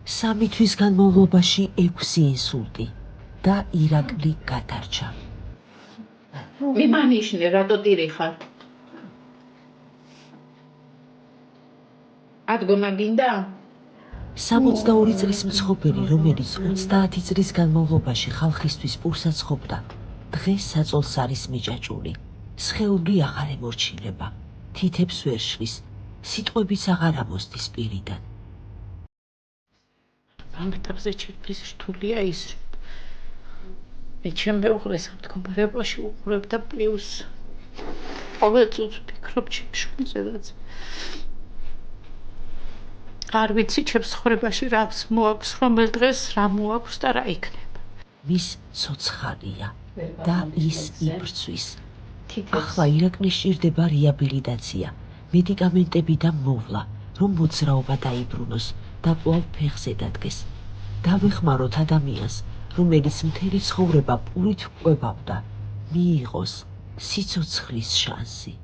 3 თვის განმავლობაში 6 ინსულტი და ირაკლი გადარჩა. მიმანიშნე, რატო ტირი ხარ? ადგომა გინდა? 62 წლის მცხოვრები, რომელიც 30 წლის განმავლობაში ხალხისთვის პურსაცხოვდა, დღეს საწოლს არის მიჭაჭული. სხეული აღარ ემორჩილება, თითებს ვერ შლის, სიტყვებიც აღარ ამოსდის პირიდან. ამეთახზე ჩემთვის რთულია ის. მე ჩემ მეუღლეს ამ მდგომარეობაში უყურებ და პლუს ყოველ წუთს ვფიქრობ ჩემ შვილზედაც. არ ვიცი ჩემს ცხოვრებაში რას მოაქვს, რომელ დღეს რა მოაქვს და რა იქნება. მის ცოცხალია და ის იბრძვის. ახლა ირაკლის სჭირდება რეაბილიტაცია, მედიკამენტები და მოვლა, რომ მოძრაობა დაიბრუნოს და კვლავ ფეხზე დადგეს. დავეხმაროთ ადამიანს, რომელიც მთელი ცხოვრება პურით ჰკვებავდა, მიიღოს სიცოცხლის შანსი.